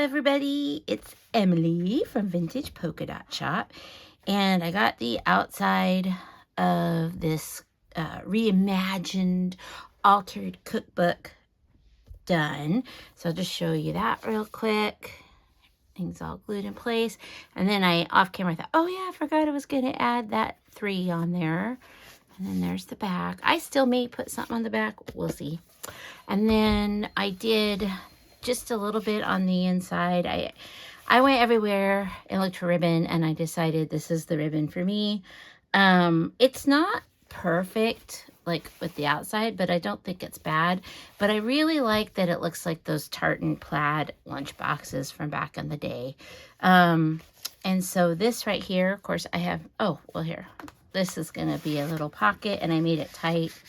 everybody, it's Emily from Vintage Polka Dot Shop, and I got the outside of this reimagined, altered cookbook done. So I'll just show you that real quick. Things all glued in place, and then I off camera thought, oh yeah, I forgot I was going to add that 3 on there. And then there's the back. I still may put something on the back, we'll see. And then I did just a little bit on the inside. I went everywhere and looked for ribbon, and I decided this is the ribbon for me. It's not perfect like with the outside, but I don't think it's bad. But I really like that it looks like those tartan plaid lunch boxes from back in the day. And so this right here, of course, I have, oh, well, here. This is going to be a little pocket, and I made it tight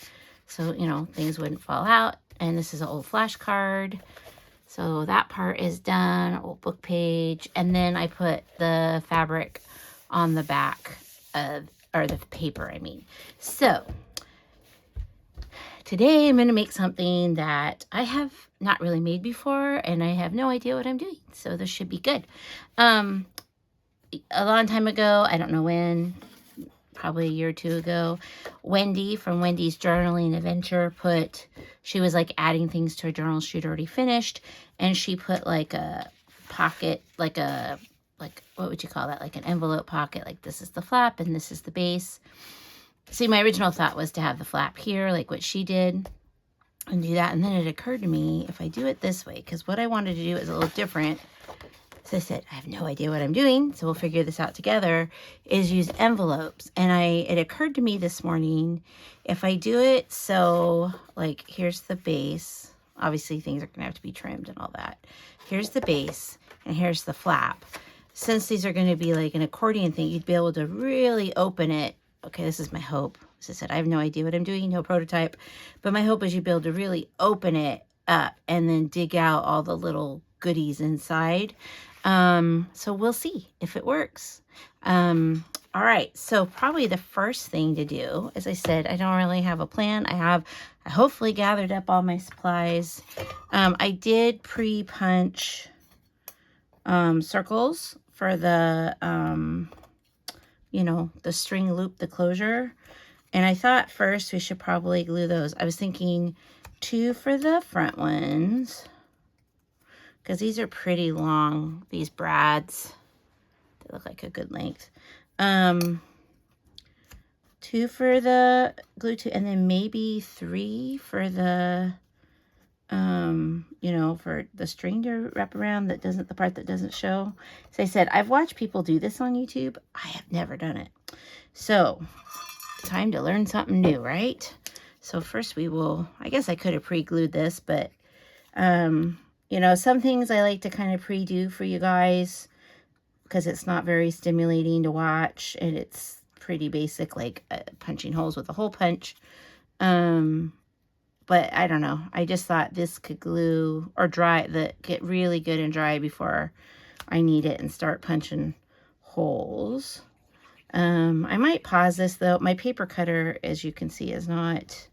so, you know, things wouldn't fall out. And this is an old flashcard. So that part is done, old book page. And then I put the fabric on the back of, or the paper, I mean. So today I'm going to make something that I have not really made before, and I have no idea what I'm doing. So this should be good. A long time ago, I don't know when, probably a year or 2 ago, Wendy from Wendy's Journaling Adventure she was like adding things to her journal she'd already finished, and she put like a pocket, like what would you call that? Like an envelope pocket, like this is the flap and this is the base. See, my original thought was to have the flap here, like what she did, and do that. And then it occurred to me, if I do it this way, because what I wanted to do is a little different. So I said, I have no idea what I'm doing, so we'll figure this out together, is use envelopes. And it occurred to me this morning, if I do it so, like, here's the base. Obviously, things are going to have to be trimmed and all that. Here's the base, and here's the flap. Since these are going to be like an accordion thing, you'd be able to really open it. Okay, this is my hope. As I said, I have no idea what I'm doing, no prototype. But my hope is you'd be able to really open it up and then dig out all the little goodies inside. So we'll see if it works. All right. So probably the first thing to do, as I said, I don't really have a plan. I hopefully gathered up all my supplies. I did pre-punch, circles for the, you know, the string loop, the closure. And I thought first we should probably glue those. I was thinking 2 for the front ones, because these are pretty long, these brads. They look like a good length. 2 for the glue, and then maybe 3 for the, you know, for the string to wrap around that doesn't, the part that doesn't show. So I said, I've watched people do this on YouTube. I have never done it. So, time to learn something new, right? So first we will, I guess I could have pre-glued this, but, you know, some things I like to kind of pre-do for you guys because it's not very stimulating to watch, and it's pretty basic, like punching holes with a hole punch. But I don't know. I just thought this could glue or get really good and dry before I need it and start punching holes. I might pause this though. My paper cutter, as you can see, is not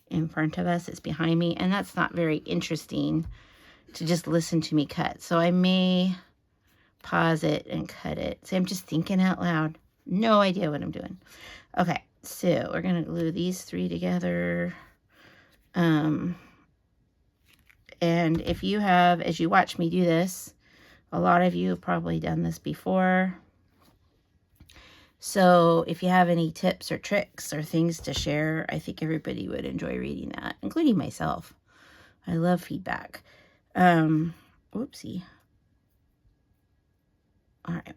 in front of us. It's behind me, and that's not very interesting to just listen to me cut. So I may pause it and cut it. See, I'm just thinking out loud. No idea what I'm doing. Okay, so we're going to glue these 3 together. And if you have, as you watch me do this, a lot of you have probably done this before. So if you have any tips or tricks or things to share, I think everybody would enjoy reading that, including myself. I love feedback. Whoopsie. All right.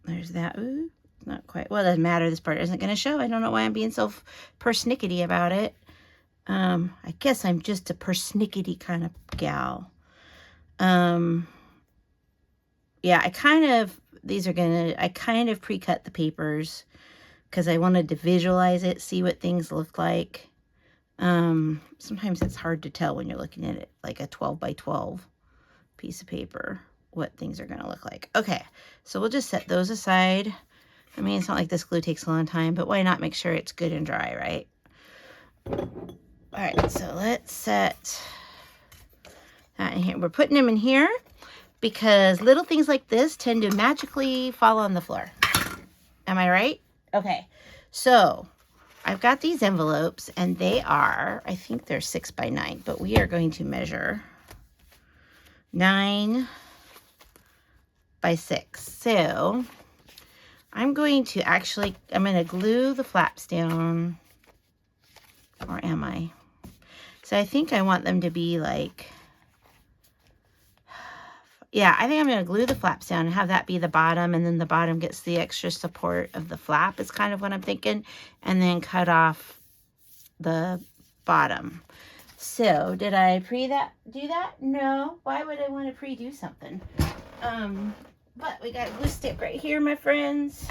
There's that. Ooh, not quite. Well, it doesn't matter. This part isn't going to show. I don't know why I'm being so persnickety about it. I guess I'm just a persnickety kind of gal. Yeah, I kind of pre-cut the papers because I wanted to visualize it, see what things look like. Sometimes it's hard to tell when you're looking at it like a 12 by 12 piece of paper, what things are going to look like. Okay, so we'll just set those aside. I mean, it's not like this glue takes a long time, but why not make sure it's good and dry, right? All right, so let's set that in here. We're putting them in here. because little things like this tend to magically fall on the floor. Am I right? Okay, so I've got these envelopes, and they are, I think they're 6 by 9, but we are going to measure 9 by 6. So I'm going to glue the flaps down, or am I? So I think I want them to be like, yeah, I think I'm going to glue the flaps down and have that be the bottom, and then the bottom gets the extra support of the flap is kind of what I'm thinking, and then cut off the bottom. So did I do that? No. Why would I want to pre-do something? But we got a glue stick right here, my friends.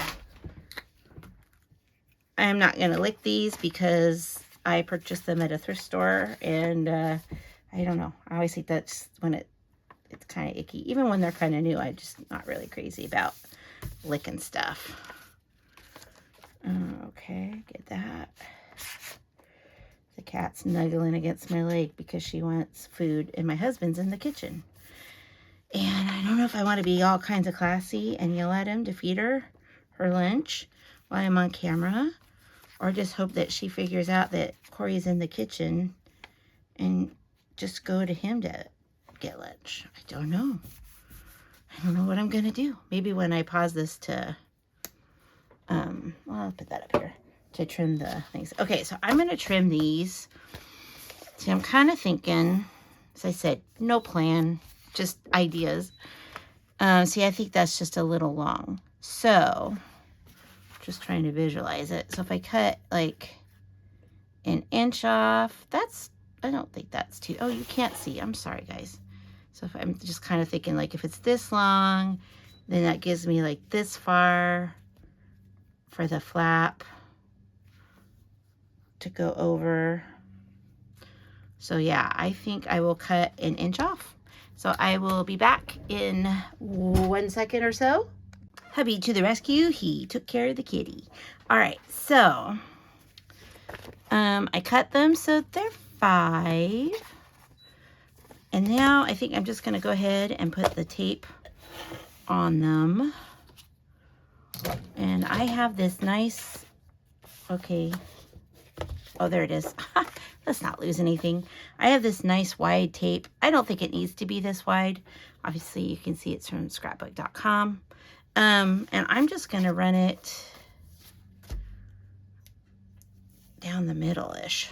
I'm not going to lick these because I purchased them at a thrift store, and I don't know. I always think that's when it's kind of icky. Even when they're kind of new, I'm just not really crazy about licking stuff. Okay, get that. The cat's snuggling against my leg because she wants food, and my husband's in the kitchen. And I don't know if I want to be all kinds of classy and yell at him to feed her lunch while I'm on camera, or just hope that she figures out that Corey's in the kitchen and just go to him to get lunch. I don't know. I don't know what I'm going to do. Maybe when I pause this to, well, I'll put that up here to trim the things. Okay, so I'm going to trim these. See, I'm kind of thinking, as I said, no plan, just ideas. See, I think that's just a little long. So, just trying to visualize it. So if I cut like an inch off, I don't think that's too, oh, you can't see. I'm sorry, guys. So if I'm just kind of thinking like if it's this long, then that gives me like this far for the flap to go over. So yeah, I think I will cut an inch off. So I will be back in 1 second or so. Hubby to the rescue. He took care of the kitty. All right, so I cut them so they're 5. And now I think I'm just going to go ahead and put the tape on them. And I have this nice, okay, oh, there it is. Let's not lose anything. I have this nice wide tape. I don't think it needs to be this wide. Obviously, you can see it's from scrapbook.com. And I'm just going to run it down the middle-ish.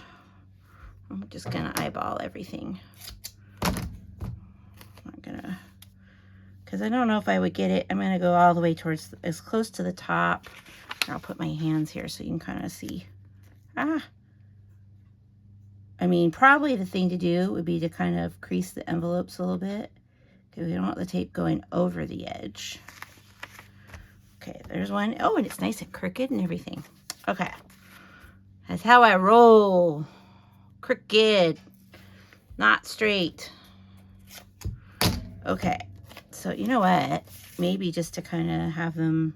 I'm just going to eyeball everything. I'm not going to, because I don't know if I would get it. I'm going to go all the way towards, as close to the top. I'll put my hands here so you can kind of see. I mean, probably the thing to do would be to kind of crease the envelopes a little bit, because we don't want the tape going over the edge. Okay, there's one. Oh, and it's nice and crooked and everything. Okay. That's how I roll. Crooked, not straight. Okay, so you know what? Maybe just to kind of have them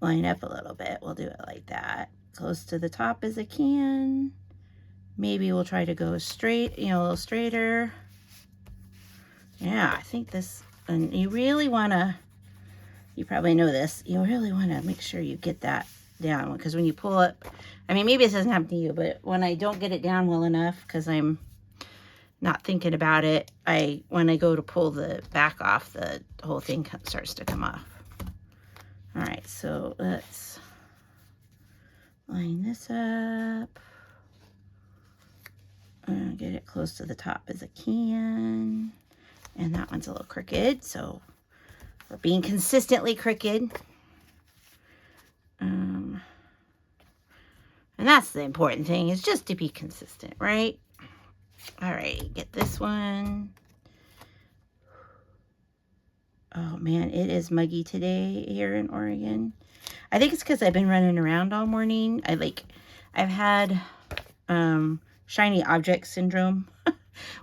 line up a little bit, we'll do it like that. Close to the top as I can. Maybe we'll try to go straight, a little straighter. Yeah, I think this, and you really want to, you probably know this, you really want to make sure you get that down, because when you pull it, I mean, maybe this doesn't happen to you, but when I don't get it down well enough, because I'm not thinking about it, when I go to pull the back off, the whole thing starts to come off. All right, so let's line this up. Get it close to the top as I can. And that one's a little crooked, so we're being consistently crooked. And that's the important thing, is just to be consistent, right? All right, get this one. Oh man, it is muggy today here in Oregon. I think it's because I've been running around all morning. I've had shiny object syndrome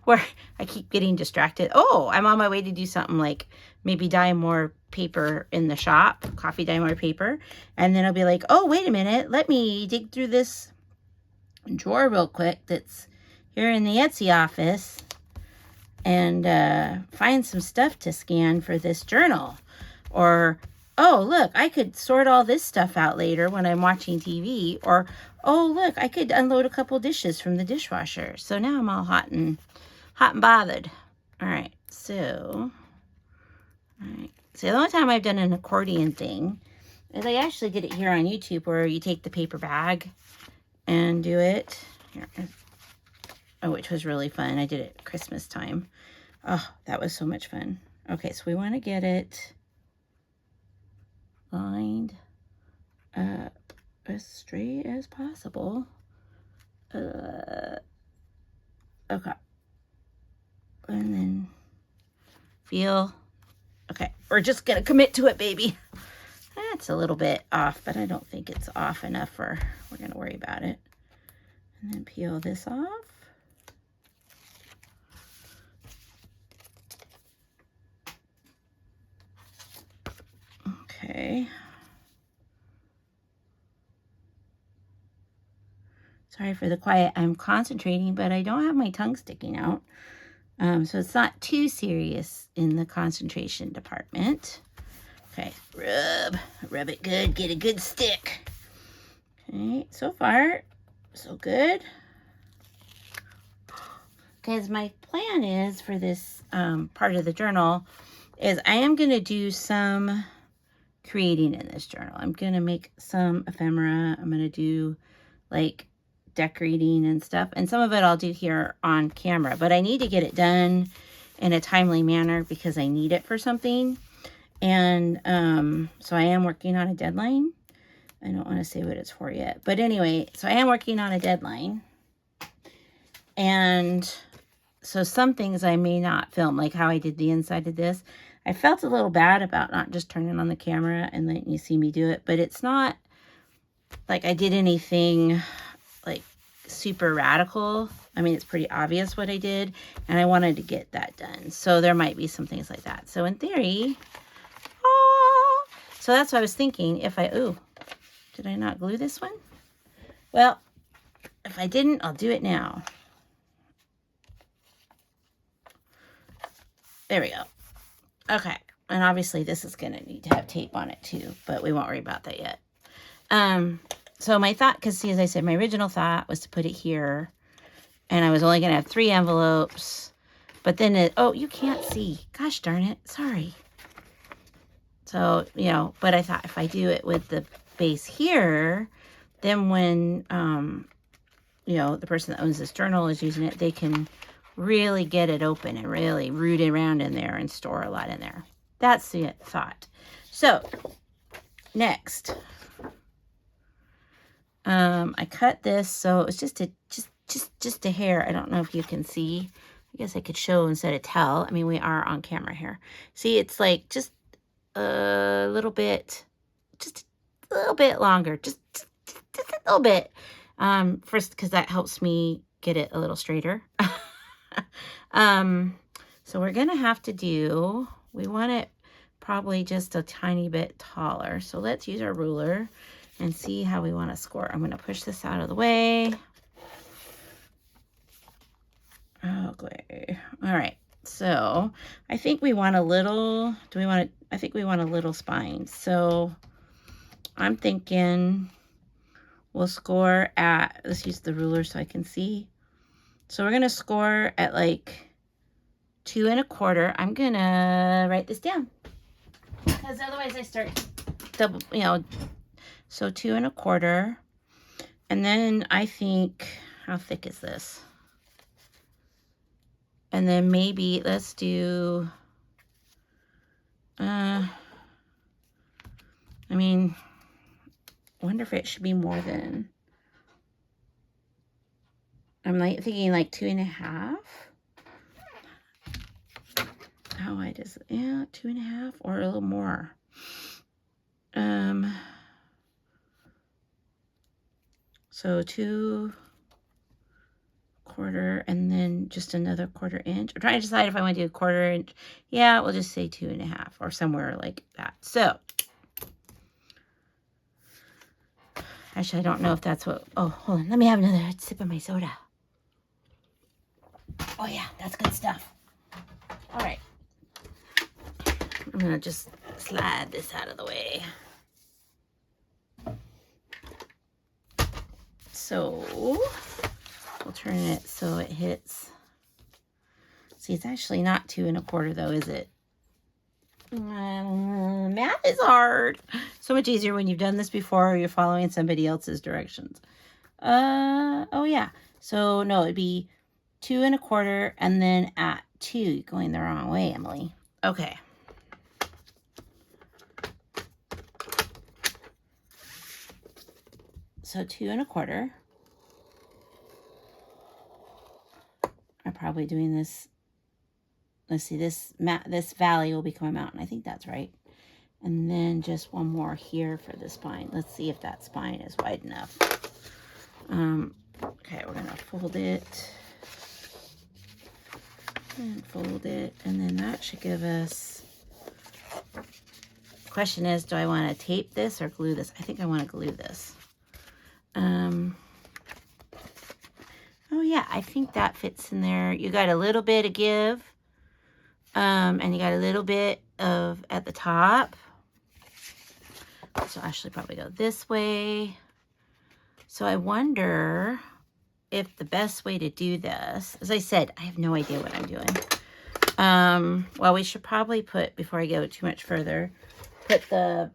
where I keep getting distracted. Oh, I'm on my way to do something like maybe dye more paper in the shop, coffee dye more paper. And then I'll be like, oh, wait a minute. Let me dig through this drawer real quick that's here in the Etsy office. and find some stuff to scan for this journal. Or, oh, look, I could sort all this stuff out later when I'm watching TV. Or, oh, look, I could unload a couple dishes from the dishwasher. So now I'm all hot and bothered. All right, so, the only time I've done an accordion thing is I actually did it here on YouTube, where you take the paper bag and do it. Here. Oh, which was really fun. I did it at Christmas time. Oh, that was so much fun. Okay, so we want to get it lined up as straight as possible. Okay. And then feel. Okay, we're just going to commit to it, baby. That's a little bit off, but I don't think it's off enough for we're going to worry about it. And then peel this off. Okay. Sorry for the quiet. I'm concentrating, but I don't have my tongue sticking out. So it's not too serious in the concentration department. Okay, rub it good, get a good stick. Okay, so far, so good. Because my plan is for this part of the journal is I am going to do some creating in this journal. I'm going to make some ephemera. I'm going to do like decorating and stuff. And some of it I'll do here on camera. But I need to get it done in a timely manner because I need it for something. And so I am working on a deadline. I don't want to say what it's for yet. But anyway, so I am working on a deadline. And so some things I may not film, like how I did the inside of this. I felt a little bad about not just turning on the camera and letting you see me do it. But it's not like I did anything like super radical. I mean, it's pretty obvious what I did. And I wanted to get that done. So there might be some things like that. So in theory... So that's what I was thinking. If I, did I not glue this one? Well, if I didn't, I'll do it now. There we go. Okay. And obviously this is going to need to have tape on it too, but we won't worry about that yet. So my thought, because see, as I said, my original thought was to put it here, and I was only going to have 3 envelopes, but then you can't see. Gosh darn it. Sorry. So, but I thought if I do it with the base here, then when, the person that owns this journal is using it, they can really get it open and really root around in there and store a lot in there. That's the thought. So, next, I cut this, so it's just a hair. I don't know if you can see. I guess I could show instead of tell. I mean, we are on camera here. See, it's like just a little bit longer, just a little bit, first, because that helps me get it a little straighter. So we're gonna have to we want it probably just a tiny bit taller, so let's use our ruler and see how we want to score. I'm going to push this out of the way. Okay, all right. So I think we want a little, I think we want a little spine. So I'm thinking we'll score at, let's use the ruler so I can see. So we're going to score at like 2 1/4. I'm going to write this down because otherwise I start double, so 2 1/4. And then I think, how thick is this? And then maybe let's do, I wonder if it should be more than, I'm like thinking like 2 1/2. How wide is it? Yeah, 2 1/2 or a little more. So 2 1/4 and then just another 1/4 inch. I'm trying to decide if I want to do a 1/4 inch. Yeah, we'll just say 2 1/2 or somewhere like that. So actually, I don't know if that's what, oh, hold on. Let me have another sip of my soda. Oh yeah, that's good stuff. All right. I'm going to just slide this out of the way. So we'll turn it so it hits. See, it's actually not 2 1/4 though, is it? Math is hard. So much easier when you've done this before or you're following somebody else's directions. Oh yeah. So no, it'd be 2 1/4 and then at 2. You're going the wrong way, Emily. Okay. So 2 1/4. I'm probably doing this. Let's see, this valley will become a mountain. I think that's right. And then just one more here for the spine. Let's see if that spine is wide enough. Okay, we're gonna fold it and fold it, and then that should give us. Question is, do I want to tape this or glue this? I think I want to glue this. Oh yeah, I think that fits in there. You got a little bit of give, and you got a little bit of at the top. So I'll actually probably go this way. So I wonder if the best way to do this, as I said, I have no idea what I'm doing. Well, we should probably put, before I go too much further, put the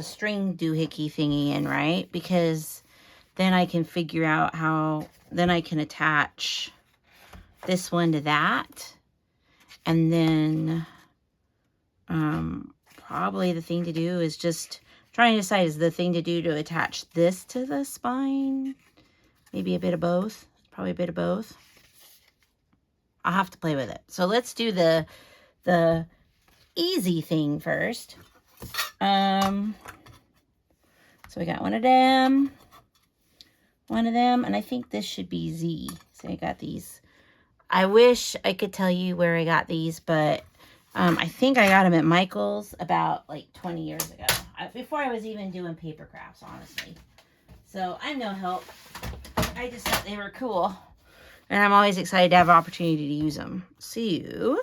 string doohickey thingy in, right? Because then I can figure out how, then I can attach this one to that. And then probably the thing to do is just trying to decide, is the thing to do to attach this to the spine? Maybe a bit of both. Probably a bit of both. I'll have to play with it. So let's do the easy thing first. So we got one of them, and I think this should be Z. So I got these. I wish I could tell you where I got these, but I think I got them at Michael's about like 20 years ago. Before I was even doing paper crafts, honestly. So I'm no help. I just thought they were cool. And I'm always excited to have an opportunity to use them. So,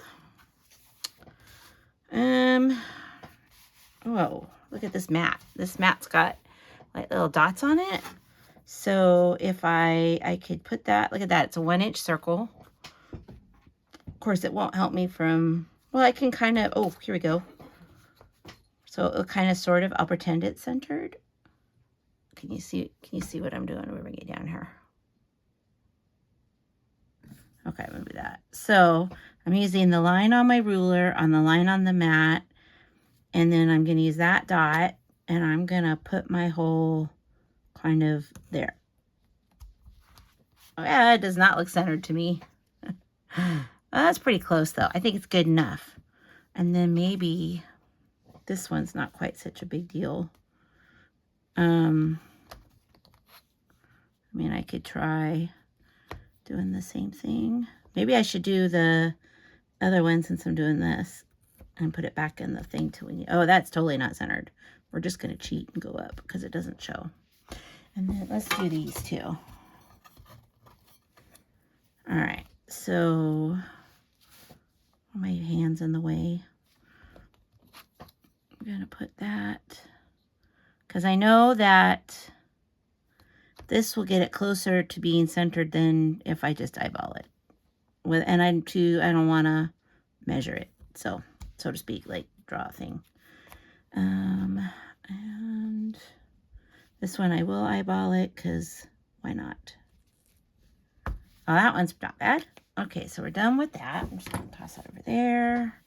whoa, look at this mat. This mat's got like little dots on it. So if I could put that, look at that. It's a 1-inch circle. Of course, it won't help me from, well, I can kind of, oh, here we go. So it'll kind of sort of, I'll pretend it's centered. Can you see what I'm doing? We're bringing it down here. Okay, maybe that. So I'm using the line on my ruler, on the line on the mat, and then I'm going to use that dot, and I'm going to put my hole kind of there. Oh, yeah, it does not look centered to me. Well, that's pretty close, though. I think it's good enough. And then maybe this one's not quite such a big deal. I mean, I could try doing the same thing. Maybe I should do the other one since I'm doing this and put it back in the thing till we need. Oh, that's totally not centered. We're just going to cheat and go up because it doesn't show. And then let's do these two. All right. So my hand's in the way. I'm going to put that because I know that this will get it closer to being centered than if I just eyeball it. And I don't want to measure it, so to speak, like draw a thing. And this one I will eyeball it because why not? Oh, that one's not bad. Okay, so we're done with that. I'm just going to toss that over there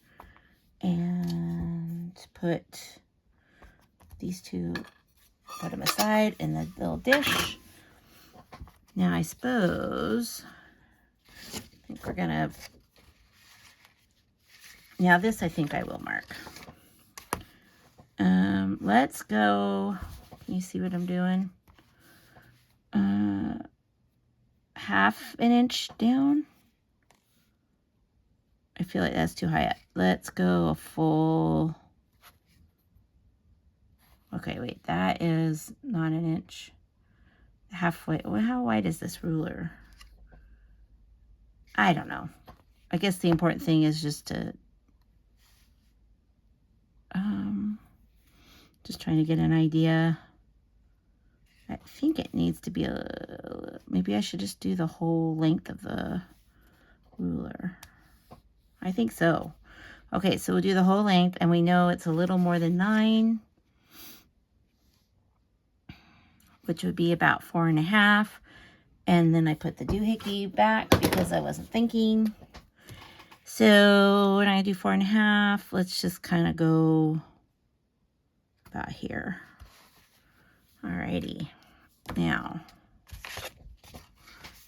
and put these two, put them aside in the little dish. Now I suppose, I think we're gonna, now this I think I will mark. Let's go, can you see what I'm doing? 1/2 inch down. I feel like that's too high up. Let's go a full, okay, wait, that is not 1 inch. Halfway. Well, how wide is this ruler? I don't know. I guess the important thing is just to, just trying to get an idea. I think it needs to be maybe I should just do the whole length of the ruler. I think so. Okay, so we'll do the whole length, and we know it's a little more than 9, which would be about 4.5. And then I put the doohickey back because I wasn't thinking. So when I do 4.5, let's just kind of go about here. Alrighty. Now,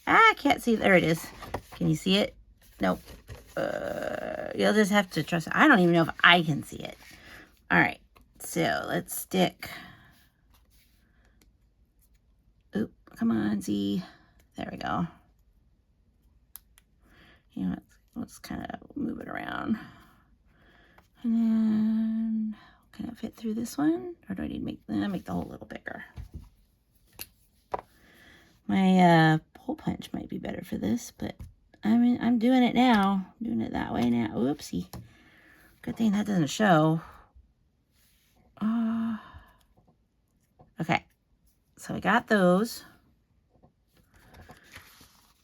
I can't see. There it is. Can you see it? Nope. You'll just have to trust. I don't even know if I can see it. All right. So let's stick. Oop, come on, Z. There we go. You know, let's kind of move it around. And then, can it fit through this one? Or do I need to make the hole a little bigger? My hole punch might be better for this, but I mean, I'm doing it now. I'm doing it that way now. Oopsie. Good thing that doesn't show. Okay. So we got those.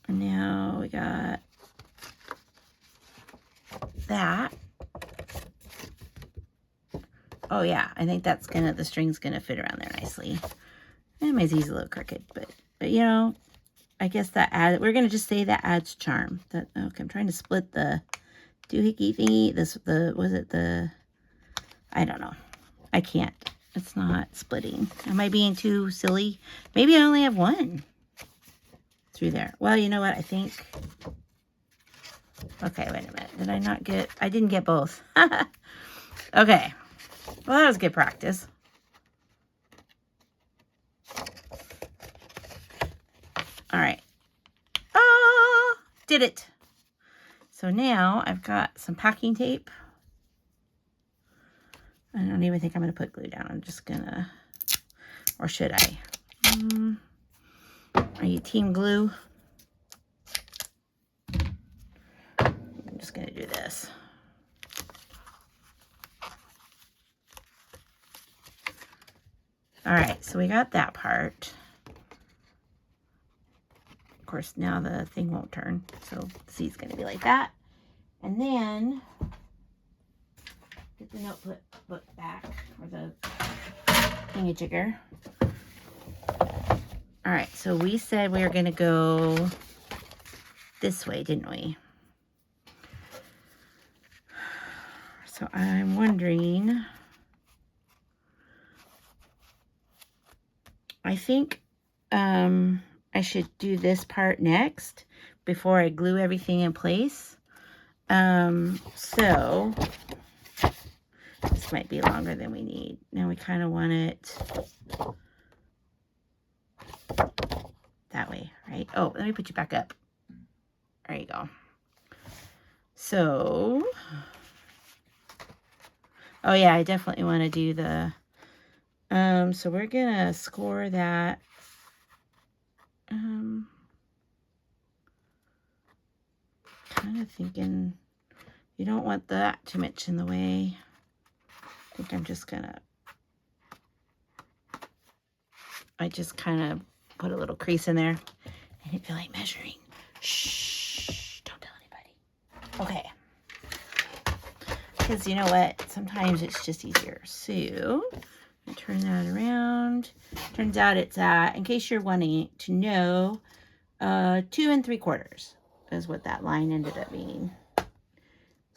And now we got that. Oh yeah, I think that's the string's gonna fit around there nicely. And my Z's a little crooked, but you know, I guess that we're gonna just say that adds charm. Okay, I'm trying to split the doohickey thingy. I don't know. I can't. It's not splitting. Am I being too silly? Maybe I only have one through there. Well, you know what? I think. Okay, wait a minute. I didn't get both. Okay. Well, that was good practice. All right. Oh, did it. So now I've got some packing tape. I don't even think I'm going to put glue down. I'm just going to, or should I? Are you team glue? I'm just going to do this. All right, so we got that part. Of course, now the thing won't turn, so the C's going to be like that. And then get the notebook back, or the thingy-jigger. All right, so we said we were going to go this way, didn't we? So I'm wondering, I think I should do this part next before I glue everything in place. So this might be longer than we need. Now we kind of want it that way, right? Oh, let me put you back up. There you go. So, oh yeah, I definitely want to do the, so we're gonna score that, kind of thinking you don't want that too much in the way. I think I'm just gonna, I just kind of put a little crease in there. I didn't feel like measuring. Shh, don't tell anybody. Okay. Because you know what? Sometimes it's just easier. So, I turn that around. Turns out it's, in case you're wanting to know, 2 3/4 is what that line ended up being.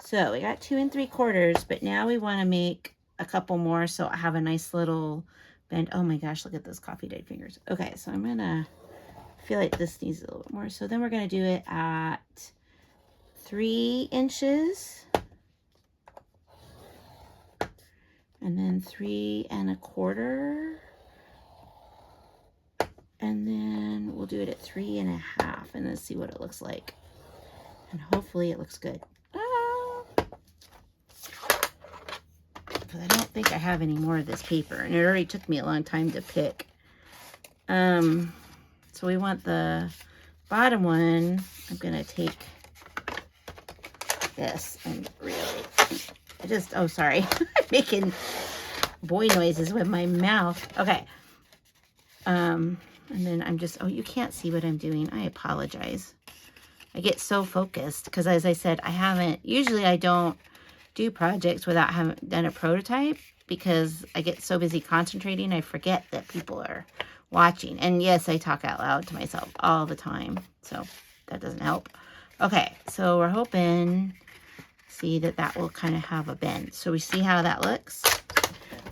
So, we got 2 3/4, but now we want to make a couple more so I have a nice little bend. Oh my gosh, look at those coffee dyed fingers. Okay, so I'm gonna feel like this needs a little bit more. So then we're gonna do it at 3 inches. And then 3 1/4. And then we'll do it at 3 1/2 and then see what it looks like. And hopefully it looks good. Because I don't think I have any more of this paper. And it already took me a long time to pick. So we want the bottom one. I'm going to take this. And really, oh, sorry. I'm making boy noises with my mouth. Okay. And then I'm just, oh, you can't see what I'm doing. I apologize. I get so focused because, as I said, usually I don't do projects without having done a prototype because I get so busy concentrating, I forget that people are watching. And yes, I talk out loud to myself all the time, so that doesn't help. Okay, so we're hoping, see that will kind of have a bend. So we see how that looks.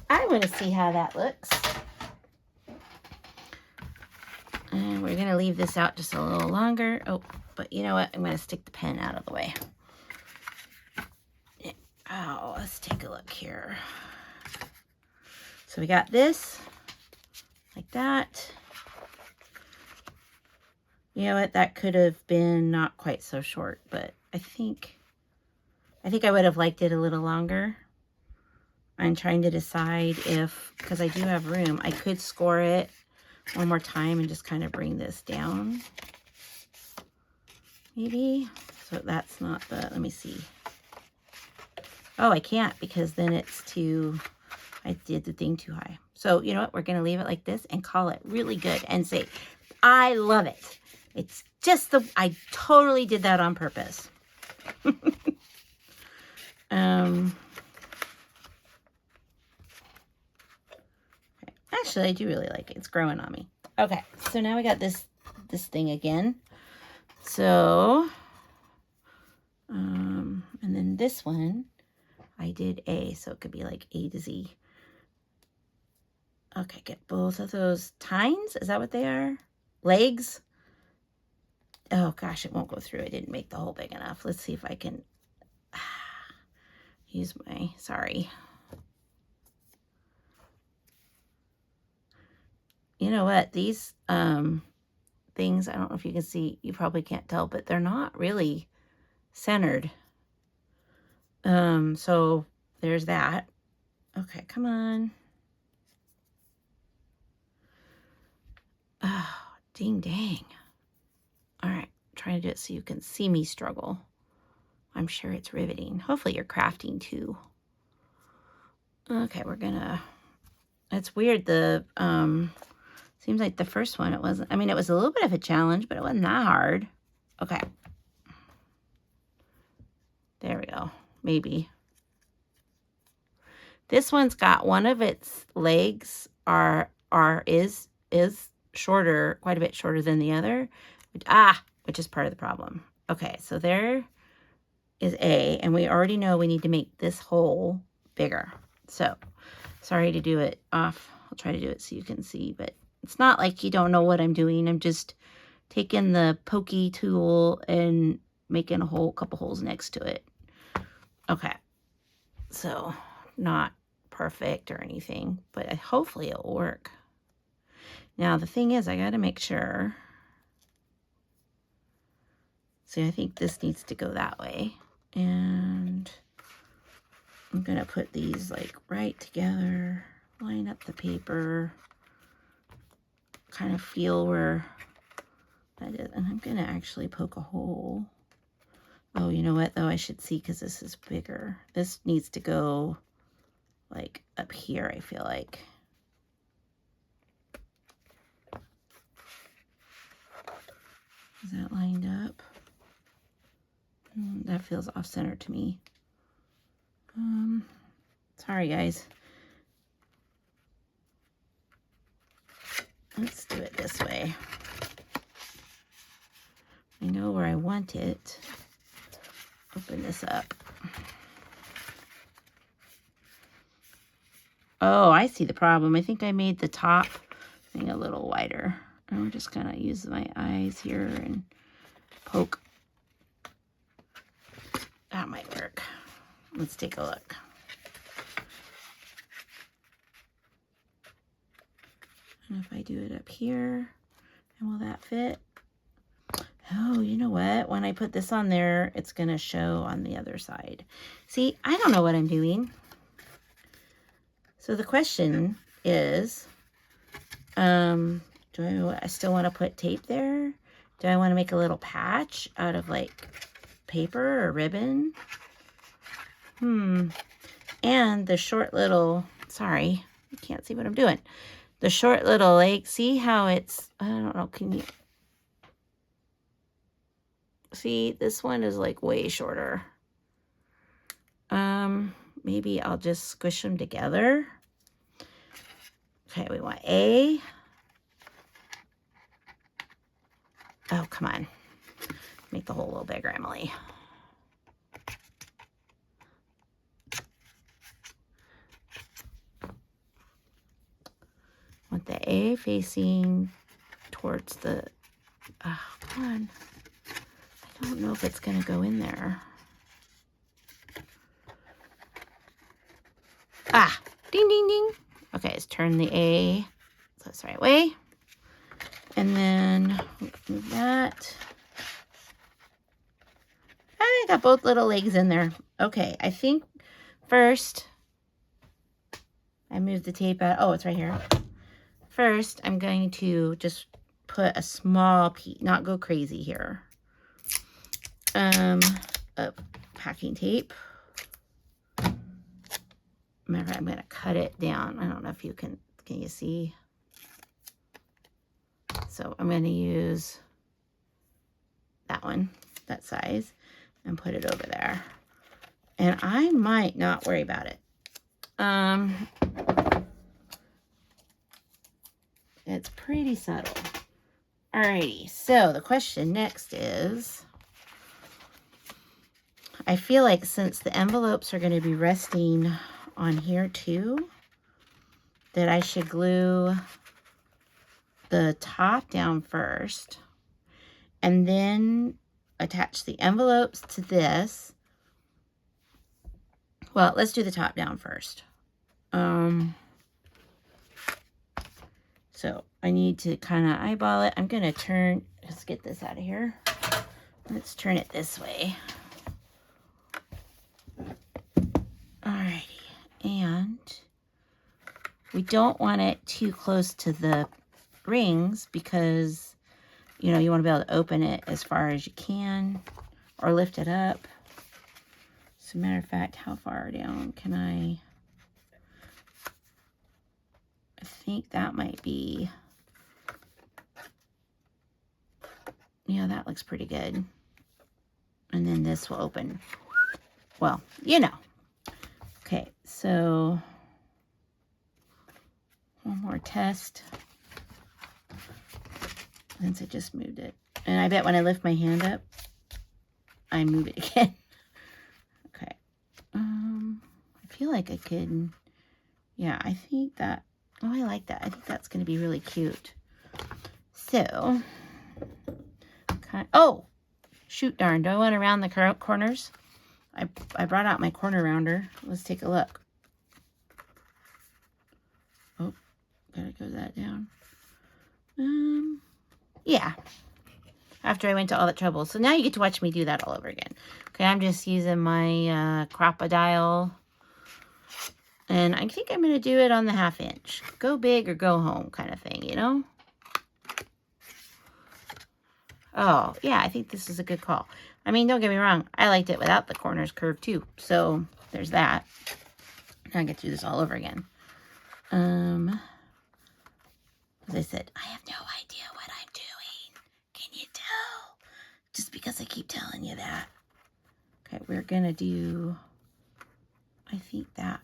I want to see how that looks. And we're going to leave this out just a little longer. Oh, but you know what? I'm going to stick the pen out of the way. Oh, let's take a look here. So we got this, like that. You know what? That could have been not quite so short, but I think I would have liked it a little longer. I'm trying to decide if, because I do have room, I could score it one more time and just kind of bring this down. Maybe. So that's not the, let me see. Oh, I can't because then it's too, I did the thing too high. So you know what? We're going to leave it like this and call it really good and say, I love it. It's just I totally did that on purpose. Actually, I do really like it. It's growing on me. Okay, so now we got this thing again. So, and then this one, I did A, so it could be like A to Z. Okay, get both of those tines. Is that what they are? Legs? Oh gosh, it won't go through. I didn't make the hole big enough. Let's see if I can use my, sorry. You know what? These things, I don't know if you can see, you probably can't tell, but they're not really centered. So there's that. Okay, come on. Oh, ding dang. All right, trying to do it so you can see me struggle. I'm sure it's riveting. Hopefully you're crafting too. Okay, we're gonna, it's weird. Seems like the first one, it wasn't, I mean, it was a little bit of a challenge, but it wasn't that hard. Okay. There we go. Maybe. This one's got one of its legs is shorter, quite a bit shorter than the other. Which is part of the problem. Okay, so there is A, and we already know we need to make this hole bigger. So, sorry to do it off. I'll try to do it so you can see, but it's not like you don't know what I'm doing. I'm just taking the pokey tool and making a couple holes next to it. Okay, so not perfect or anything, but hopefully it'll work. Now, the thing is, I got to make sure. See, I think this needs to go that way. And I'm going to put these like right together, line up the paper, kind of feel where that is. And I'm going to actually poke a hole. Oh, you know what, though? I should see because this is bigger. This needs to go like up here, I feel like. Is that lined up? That feels off-center to me. Sorry, guys. Let's do it this way. I know where I want it. Open this up. Oh, I see the problem. I think I made the top thing a little wider. And we're just going to use my eyes here and poke. That might work. Let's take a look. And if I do it up here, and will that fit? Oh, you know what? When I put this on there, it's going to show on the other side. See, I don't know what I'm doing. So the question is, do I still want to put tape there? Do I want to make a little patch out of like paper or ribbon. And the short little, sorry, you can't see what I'm doing. The short little, like, see how it's, I don't know, can you see? This one is like way shorter. Maybe I'll just squish them together. Okay, we want A. Oh, come on. Make the hole a little bigger, Emily. Want the A facing towards the, oh, come on. I don't know if it's going to go in there. Ah, ding, ding, ding. Okay, let's turn the A so that's the right way. And then move that. I got both little legs in there. Okay, I think first, I moved the tape out. Oh, it's right here. First, I'm going to just put a small piece, not go crazy here, of packing tape. Remember, I'm going to cut it down. I don't know if you can you see? So I'm going to use that one, that size, and put it over there. And I might not worry about it. It's pretty subtle. Alrighty, so the question next is, I feel like since the envelopes are going to be resting on here too, that I should glue the top down first and then attach the envelopes to this. Well, let's do the top down first. So I need to kind of eyeball it. I'm going to let's get this out of here. Let's turn it this way. Alrighty. And we don't want it too close to the rings because, you know, you want to be able to open it as far as you can or lift it up. As a matter of fact, how far down can I think that might be, yeah, that looks pretty good. And then this will open, well, you know. Okay, so one more test. Since I just moved it. And I bet when I lift my hand up, I move it again. Okay. I feel like I could, yeah, I think that, oh, I like that. I think that's going to be really cute. So, oh, shoot darn. Do I want to round the corners? I brought out my corner rounder. Let's take a look. Oh, gotta go that down. Yeah. After I went to all that trouble. So now you get to watch me do that all over again. Okay, I'm just using my crocodile. And I think I'm going to do it on the 1/2 inch. Go big or go home kind of thing, you know? Oh, yeah, I think this is a good call. I mean, don't get me wrong. I liked it without the corners curved too. So there's that. Now I get to do this all over again. As I said, I have no idea what I'm doing. Can you tell? Just because I keep telling you that. Okay, we're going to do, I think that.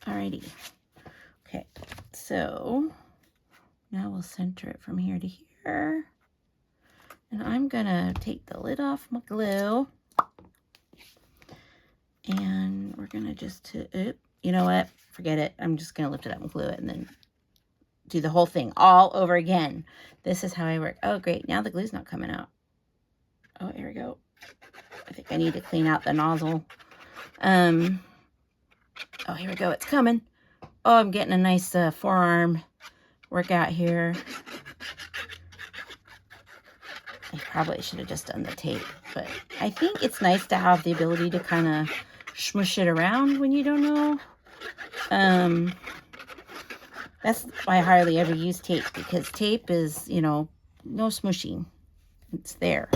Alrighty. Okay, so now we'll center it from here to here. And I'm going to take the lid off my glue. And we're going to just, you know what? Forget it. I'm just going to lift it up and glue it and then do the whole thing all over again. This is how I work. Oh, great. Now the glue's not coming out. Oh, here we go. I think I need to clean out the nozzle. Oh, here we go. It's coming. Oh, I'm getting a nice forearm workout here. I probably should have just done the tape, but I think it's nice to have the ability to kind of smush it around when you don't know. That's why I hardly ever use tape, because tape is, you know, no smushing. It's there.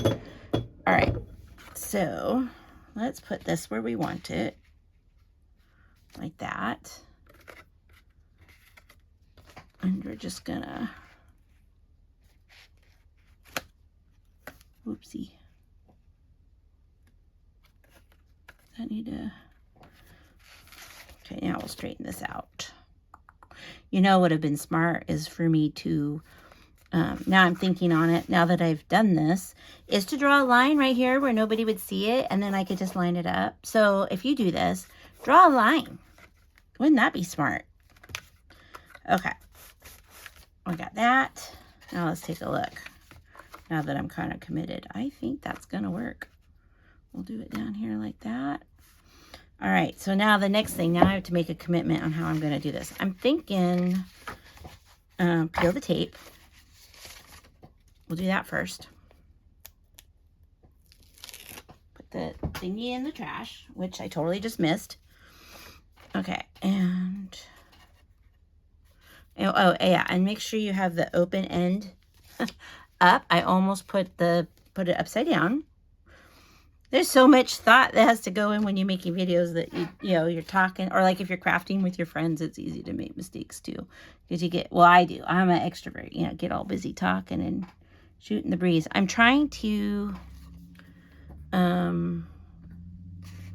All right, so let's put this where we want it, like that. And we're just gonna, whoopsie. I need to, okay, now we'll straighten this out. You know what would have been smart is for me to, now I'm thinking on it, now that I've done this, is to draw a line right here where nobody would see it, and then I could just line it up. So if you do this, draw a line. Wouldn't that be smart? Okay. I got that. Now let's take a look. Now that I'm kind of committed, I think that's going to work. We'll do it down here like that. All right, so now the next thing, now I have to make a commitment on how I'm going to do this. I'm thinking peel the tape. We'll do that first. Put the thingy in the trash, which I totally just missed. Okay, and oh yeah, and make sure you have the open end up. I almost put it upside down. There's so much thought that has to go in when you're making videos that you know you're talking, or like if you're crafting with your friends, it's easy to make mistakes too, because you get, well, I do. I'm an extrovert, you know, get all busy talking and shooting the breeze. I'm trying to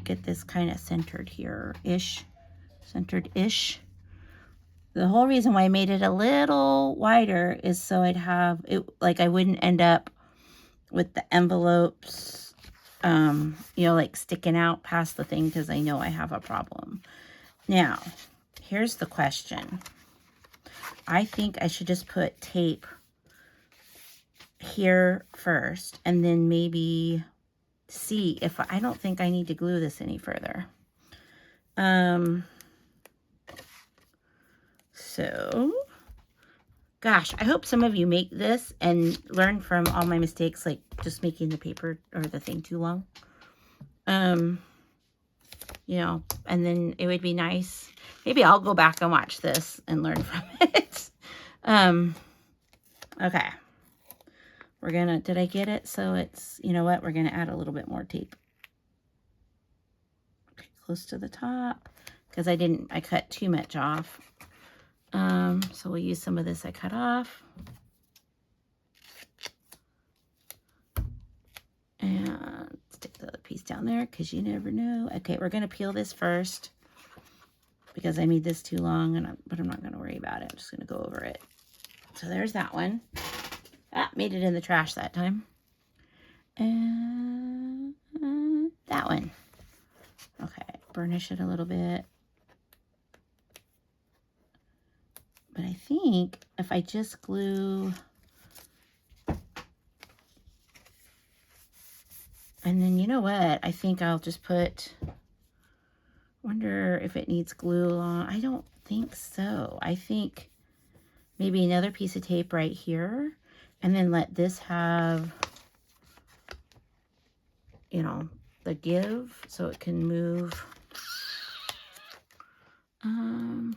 get this kind of centered here-ish, centered-ish. The whole reason why I made it a little wider is so I'd have it, like I wouldn't end up with the envelopes, you know, like sticking out past the thing, because I know I have a problem. Now, here's the question. I think I should just put tape here first, and then maybe see if I don't think I need to glue this any further. So, gosh, I hope some of you make this and learn from all my mistakes, like just making the paper or the thing too long. You know, and then it would be nice. Maybe I'll go back and watch this and learn from it. Okay. We're gonna, did I get it? So it's, you know what? We're gonna add a little bit more tape. Okay, close to the top, because I cut too much off. So we'll use some of this I cut off. And stick the other piece down there, because you never know. Okay, we're gonna peel this first, because I made this too long, but I'm not gonna worry about it. I'm just gonna go over it. So there's that one. Ah, made it in the trash that time. And that one. Okay, burnish it a little bit. But I think if I just glue, and then you know what? I think I'll just put, wonder if it needs glue on. I don't think so. I think maybe another piece of tape right here, and then let this have, you know, the give so it can move. I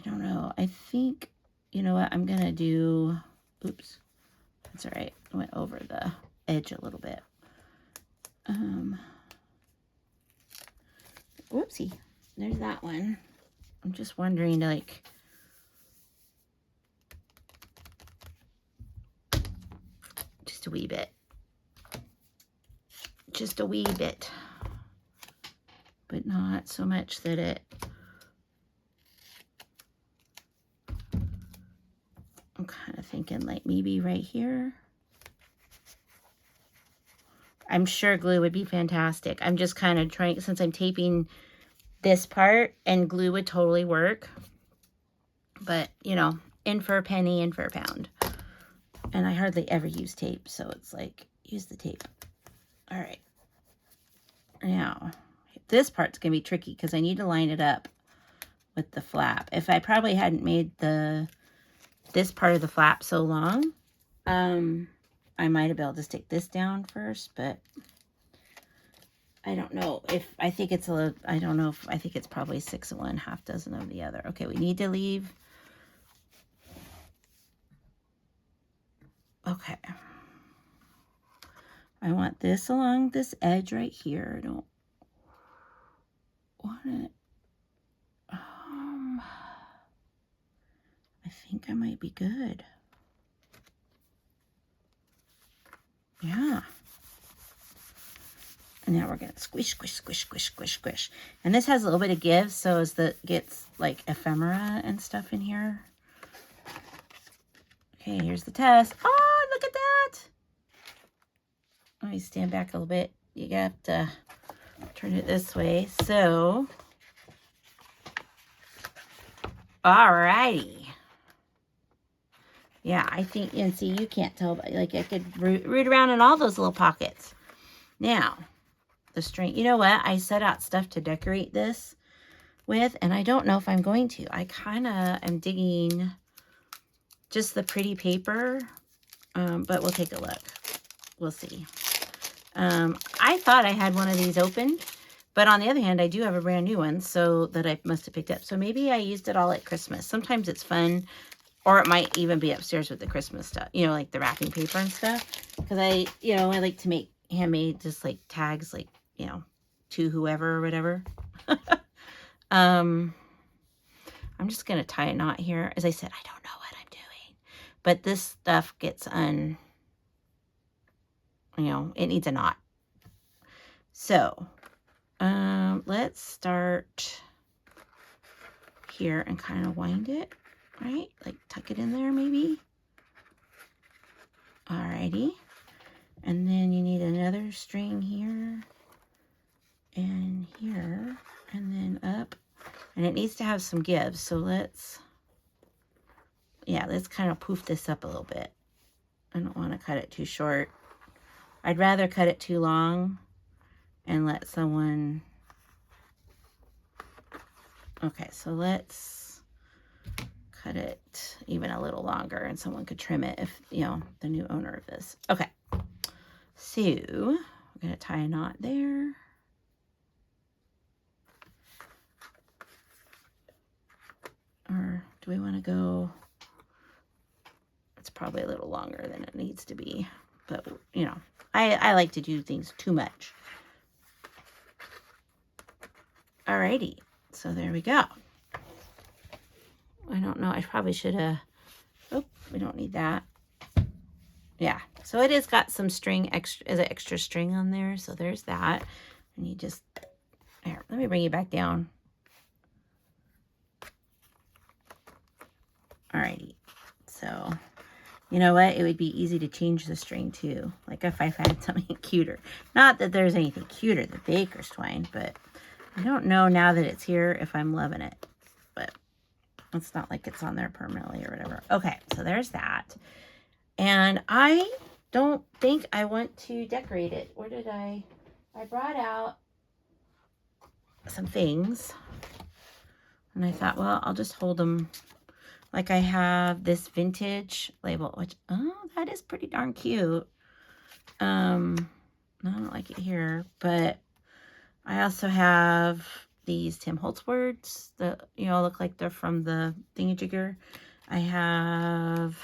don't know. I think, you know what, I'm gonna do, oops, that's all right. I went over the edge a little bit. Whoopsie, there's that one. I'm just wondering, like, just a wee bit. Just a wee bit. But not so much that it, I'm kind of thinking like maybe right here. I'm sure glue would be fantastic. I'm just kind of trying, since I'm taping this part, and glue would totally work. But, you know, in for a penny, in for a pound. And I hardly ever use tape, so it's like, use the tape. All right. Now, this part's going to be tricky because I need to line it up with the flap. If I probably hadn't made this part of the flap so long, I might have been able to stick this down first, but I don't know if, I think it's a, I don't know if, I think it's probably 6 of one, half dozen of the other. Okay, we need to leave Okay. I want this along this edge right here. I don't want it. I think I might be good. Yeah. And now we're going to squish, squish, squish, squish, squish, squish. And this has a little bit of give, so as the gets like ephemera and stuff in here. Okay, here's the test. Oh, look at that. Let me stand back a little bit. You got to turn it this way. So, alrighty. Yeah, I think, and see, you can't tell, but like I could root around in all those little pockets. Now, the string, you know what? I set out stuff to decorate this with, and I don't know if I'm going to. I kind of am digging just the pretty paper, but we'll take a look. We'll see. I thought I had one of these open, but on the other hand, I do have a brand new one, so that I must have picked up. So maybe I used it all at Christmas. Sometimes it's fun, or it might even be upstairs with the Christmas stuff, you know, like the wrapping paper and stuff. Because I like to make handmade, just like tags, like, you know, to whoever or whatever. I'm just going to tie a knot here. As I said, I don't know what I'm doing, but this stuff gets you know, it needs a knot. So, let's start here and kind of wind it, right? Like tuck it in there maybe. Alrighty. And then you need another string here and here and then up. And it needs to have some give. So let's kind of poof this up a little bit. I don't want to cut it too short. I'd rather cut it too long and let someone... Okay, so let's cut it even a little longer and someone could trim it if, you know, the new owner of this. Okay, so we're going to tie a knot there. Or do we want to go... It's probably a little longer than it needs to be. But, you know, I like to do things too much. Alrighty. So there we go. I don't know. I probably should have... Oh, we don't need that. Yeah. So it has got some string, extra string on there. So there's that. And you just... Here, let me bring you back down. Alrighty. So... You know what? It would be easy to change the string too. Like if I had something cuter. Not that there's anything cuter than baker's twine, but I don't know now that it's here if I'm loving it. But it's not like it's on there permanently or whatever. Okay, so there's that. And I don't think I want to decorate it. Where did I brought out some things. And I thought, well, I'll just hold them. Like I have this vintage label, which, oh, that is pretty darn cute. I don't like it here, but I also have these Tim Holtz words that, you know, look like they're from the thingamajigger. I have,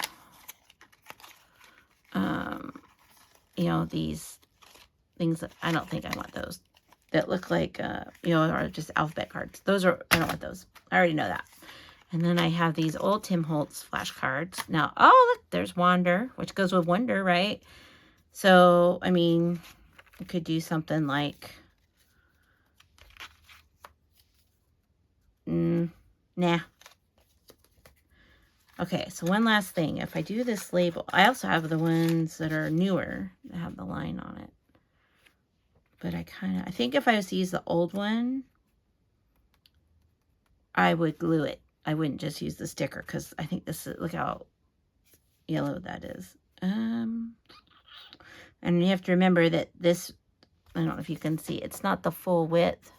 you know, these things that I don't think I want those that look like, you know, are just alphabet cards. Those are, I don't want those. I already know that. And then I have these old Tim Holtz flashcards. Now, oh, look, there's Wander, which goes with Wonder, right? So, I mean, you could do something like, nah. Okay, so one last thing. If I do this label, I also have the ones that are newer that have the line on it. But I think if I was to use the old one, I would glue it. I wouldn't just use the sticker because I think this is, look how yellow that is. And you have to remember that this, I don't know if you can see, it's not the full width.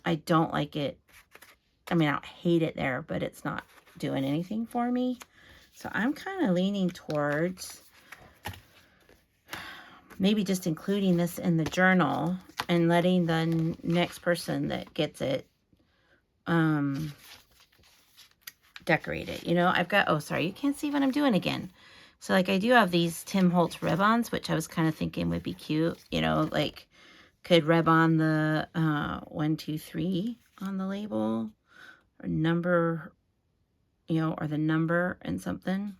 I don't like it. I mean, I don't hate it there, but it's not doing anything for me. So I'm kind of leaning towards maybe just including this in the journal and letting the next person that gets it decorate it. You know, I've got, oh, sorry, you can't see what I'm doing again. So like I do have these Tim Holtz ribbons, which I was kind of thinking would be cute. You know, like could rib on the 1, 2, 3 on the label, or number, you know, or the number and something.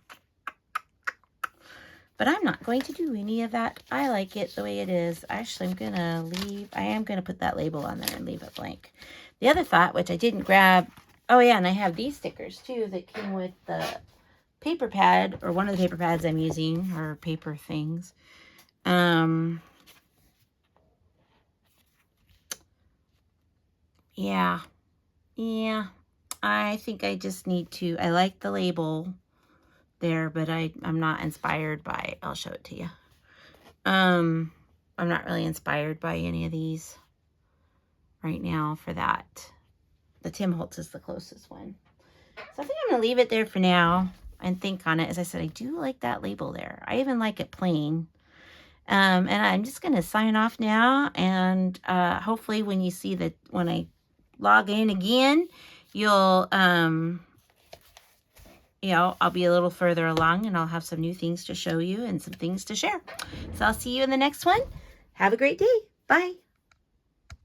But I'm not going to do any of that. I like it the way it is. Actually, I am going to put that label on there and leave it blank. The other thought, which I didn't grab, oh yeah, and I have these stickers too that came with the paper pad, or one of the paper pads I'm using, or paper things. Yeah, I think I just need to, I like the label there, but I'm not inspired by it. I'll show it to you. I'm not really inspired by any of these right now for that. The Tim Holtz is the closest one. So I think I'm going to leave it there for now and think on it. As I said, I do like that label there. I even like it plain. And I'm just going to sign off now. And hopefully when you see that, when I log in again, you'll, you know, I'll be a little further along and I'll have some new things to show you and some things to share. So I'll see you in the next one. Have a great day. Bye.